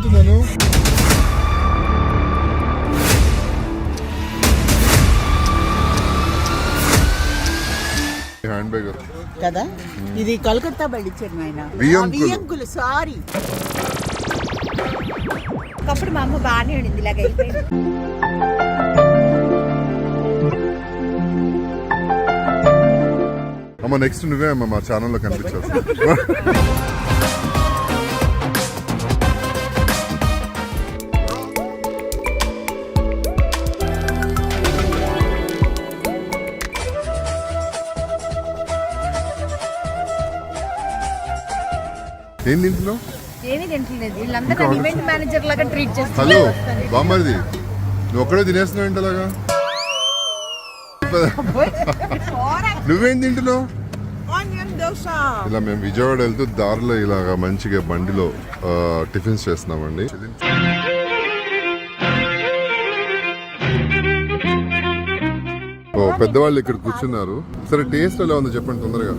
చెప్తున్నాను. Hand bag కదా, ఇది కలకత్తా బయలుచ్చారు ఆయన బియ్యంకులు. సారీ, ఒకప్పుడు మా అమ్మ బాగానే ఉండింది, ఇలాగ అయిపోయింది. అమ్మ నెక్స్ట్ నువ్వే అమ్మ మా ఛానల్లో కనిపించావు. ఏం తింటున్నావు? ఏమీ తింటలేదు, వీళ్ళందరూ ఈవెంట్ మేనేజర్ లాగా ట్రీట్ చేస్తారు. హలో బామ్మది, నువ్వు ఒక్కడే తినేస్తున్నావు ఇంటలాగా? నువ్వేం తింటున్నావు? ఇలా మేము విజయవాడ వెళ్తూ దారిలో ఇలాగా మంచిగా బండిలో టిఫిన్స్ చేస్తున్నామండి. ఓ పెద్దవాళ్ళు ఇక్కడ కూర్చున్నారు. సరే టేస్ట్ ఎలా ఉందో చెప్పండి తొందరగా.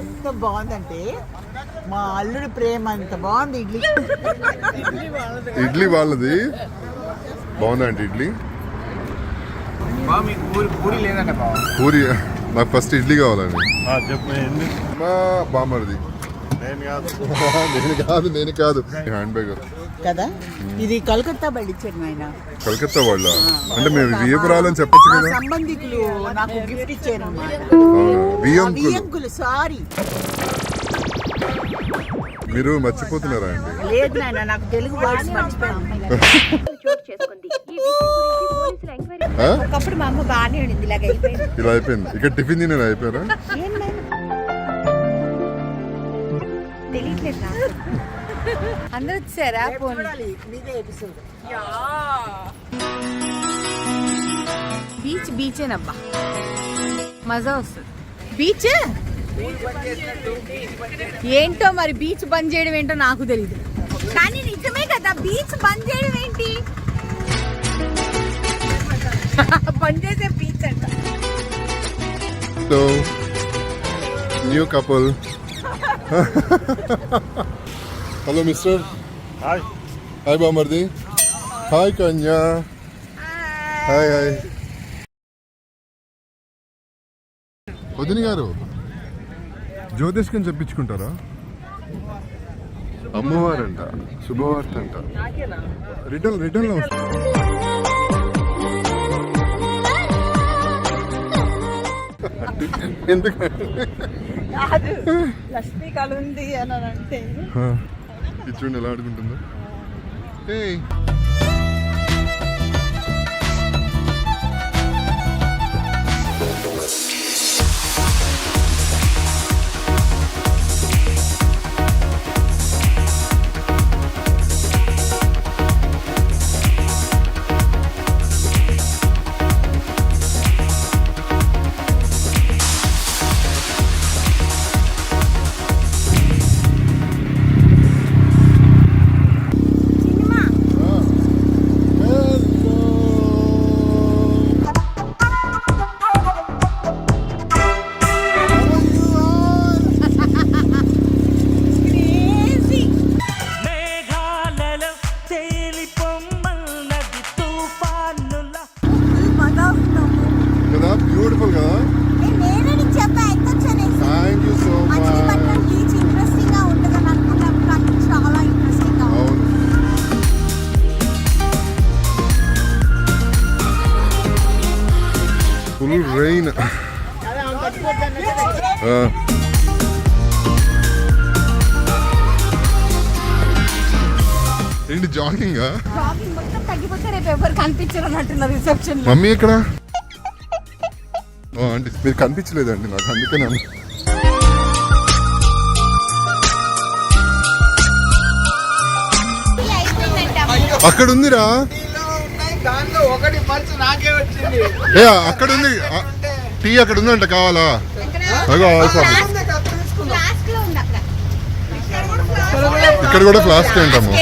ఎంత బాగుందంటే మా అల్లుడి ప్రేమ అంత బాగుంది. ఇడ్లీ వాళ్ళది బాగుందా అంటే ఇడ్లీ? పూరి నాకు ఫస్ట్ ఇడ్లీ కావాలండి. మా బామ్మది. నేను కాదు హ్యాండ్ బ్యాగ్ కదా, ఇది కలకత్తా బయలుచ్చారు ఆయన. కలకత్తా వాళ్ళ అంటే మేము వియ్యపురాలని చెప్పచ్చు కదా. సంబంధికులు నాకు గిఫ్ట్ ఇచ్చారు. బియ్యంకులు. సారీ, మీరు మర్చిపోతున్నారా అండి? లేదు నాయన, నాకు తెలుగు వర్డ్స్ మర్చిపోయాను. ఒకప్పుడు మా అమ్మ బాగానే ఉండింది, ఇలాగ అయిపోయింది. ఇలా అయిపోయింది. ఇక్కడ టిఫిన్ తినే అయిపోయారా? తెలియట్లేదు అందరూ వచ్చారా? బీచ్ బీచేనబ్బా, మజా వస్తుంది. బీచ్ ఏంటో మరి, బీచ్ బంద్ చేయడం ఏంటో నాకు తెలీదు, కానీ నిజమే కదా, బీచ్ బంద్ చేయడం ఏంటి? బంద్ చేసే బీచ్ అంట. So new couple. Hello mister. Hi. Hi బామర్ది. హాయ్ కన్యా. Hi hi. వదిన గారు జ్యోతిష్కని చెప్పించుకుంటారా? అమ్మవారంట, శుభవార్త అంట. రిటర్న్ లో ఎందుకంటే లక్ష్మీ కళ ఉంది అని అంటే చూడండి ఎలా ఆడుకుంటుందో. బ్యూటిఫుల్ కదా. Thank you so much. Full rain. ఏంటి జాగింగ్? మమ్మీ ఎక్కడ? అంటే మీరు కనిపించలేదండి నాకు, అందుకనే. అక్కడ ఉందిరా, అక్కడ ఉంది టీ, అక్కడ ఉందంట. కావాలా? ఇక్కడ కూడా ఫ్లాస్క్ ఏంటమ్మా?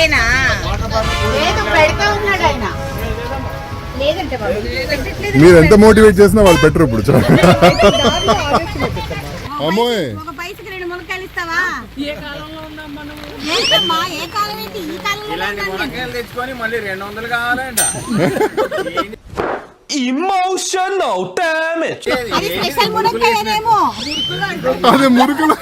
మీరు ఎంత మోటివేట్ చేసినా వాళ్ళు పెట్టరు ఇప్పుడు. అమ్మోయ్, ఏంటమ్మా ఏ కాలం ఏంటి ఈ కాలంలో ఇలాంటి మునక్కాయలు తెచ్చుకొని మళ్ళీ 200 కావాలంట. Emotional damage. అది స్పెషల్ మునక్కాయనేమో అదే మురుకులు